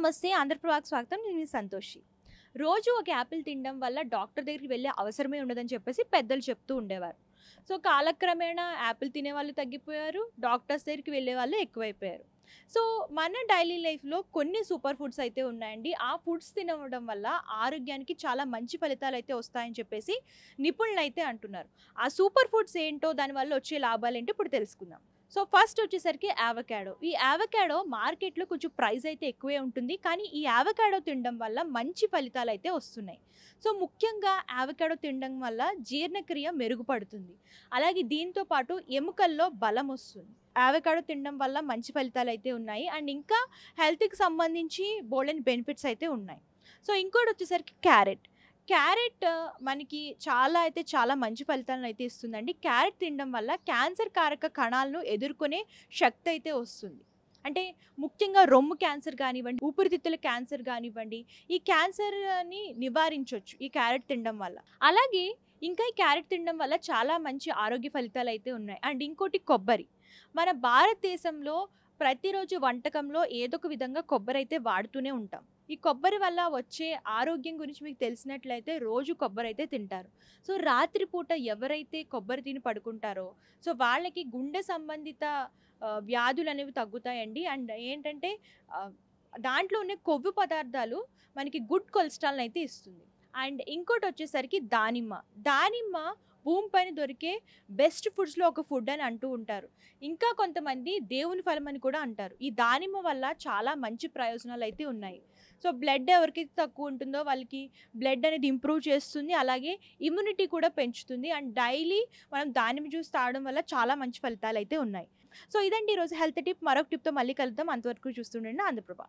నమస్తే. ఆంధ్రప్రభకి స్వాగతం. నేను మీ సంతోషి. రోజు ఒక యాపిల్ తినడం వల్ల డాక్టర్ దగ్గరికి వెళ్ళే అవసరమే ఉండదని చెప్పేసి పెద్దలు చెప్తూ ఉండేవారు. సో, కాలక్రమేణా యాపిల్ తినేవాళ్ళు తగ్గిపోయారు. డాక్టర్స్ దగ్గరికి వెళ్ళేవాళ్ళు ఎక్కువైపోయారు. సో, మన డైలీ లైఫ్‌లో కొన్ని సూపర్ ఫుడ్స్ అయితే ఉన్నాయండి. ఆ ఫుడ్స్ తినడం వల్ల ఆరోగ్యానికి చాలా మంచి ఫలితాలైతే వస్తాయని చెప్పేసి నిపుణులైతే అంటున్నారు. ఆ సూపర్ ఫుడ్స్ ఏంటో, దానివల్ల వచ్చే లాభాలేంటో ఇప్పుడు తెలుసుకుందాం. సో, ఫస్ట్ వచ్చేసరికి యావకాడో. ఈ యావకాడో మార్కెట్‌లో కొంచెం ప్రైస్ అయితే ఎక్కువే ఉంటుంది. కానీ ఈ యావకాడో తినడం వల్ల మంచి ఫలితాలైతే వస్తున్నాయి. సో, ముఖ్యంగా యావకాడో తినడం వల్ల జీర్ణక్రియ మెరుగుపడుతుంది. అలాగే దీంతో పాటు ఎముకల్లో బలం వస్తుంది. యావకాడో తినడం వల్ల మంచి ఫలితాలైతే ఉన్నాయి. అండ్ ఇంకా హెల్త్‌కి సంబంధించి బోలెడన్ని బెనిఫిట్స్ అయితే ఉన్నాయి. So, ఇంకోటొచ్చేసరికి carrot. క్యారెట్ మనకి చాలా మంచి ఫలితాలనైతే ఇస్తుందండి. క్యారెట్ తినడం వల్ల క్యాన్సర్ కారక కణాలను ఎదుర్కొనే శక్తి అయితే వస్తుంది. అంటే ముఖ్యంగా రొమ్ము క్యాన్సర్ కానివ్వండి, ఊపిరితిత్తుల క్యాన్సర్ కానివ్వండి, ఈ క్యాన్సర్‌ని నివారించొచ్చు ఈ క్యారెట్ తినడం వల్ల. అలాగే ఇంకా ఈ క్యారెట్ తినడం వల్ల చాలా మంచి ఆరోగ్య ఫలితాలైతే ఉన్నాయి. అండ్ ఇంకోటి కొబ్బరి. మన భారతదేశంలో ప్రతిరోజు వంటకంలో ఏదో ఒక విధంగా కొబ్బరైతే వాడుతూనే ఉంటాం. ఈ కొబ్బరి వల్ల వచ్చే ఆరోగ్యం గురించి మీకు తెలిసినట్లయితే రోజు కొబ్బరైతే తింటారు. సో, రాత్రి పూట ఎవరైతే కొబ్బరి తిని పడుకుంటారో, సో, వాళ్ళకి గుండె సంబంధిత వ్యాధులనేవి తగ్గుతాయండి. అండ్ ఏంటంటే ఆహ్, దాంట్లో ఉన్న కొవ్వు పదార్థాలు మనకి గుడ్ కొలెస్ట్రాల్‌నయితే ఇస్తుంది. అండ్ ఇంకోటొచ్చేసరికి దానిమ్మ. దానిమ్మ భూమి పైన దొరికే బెస్ట్ ఫుడ్స్‌లో ఒక ఫుడ్ అని అంటూ ఉంటారు. ఇంకా కొంతమంది దేవుని ఫలం అని కూడా అంటారు. ఈ దానిమ్మ వల్ల చాలా మంచి ప్రయోజనాలైతే ఉన్నాయి. సో, బ్లడ్ ఎవరికైతే తక్కువ ఉంటుందో వాళ్ళకి బ్లడ్ అనేది ఇంప్రూవ్ చేస్తుంది. అలాగే ఇమ్యూనిటీ కూడా పెంచుతుంది. అండ్ డైలీ మనం దానిమ్మ జ్యూస్ తాగడం వల్ల చాలా మంచి ఫలితాలైతే ఉన్నాయి. సో, ఇదండి ఈరోజు హెల్త్ టిప్. మరొక టిప్‌తో మళ్ళీ కలుద్దాం. అంతవరకు చూస్తుండండి ఆంధ్రప్రభ.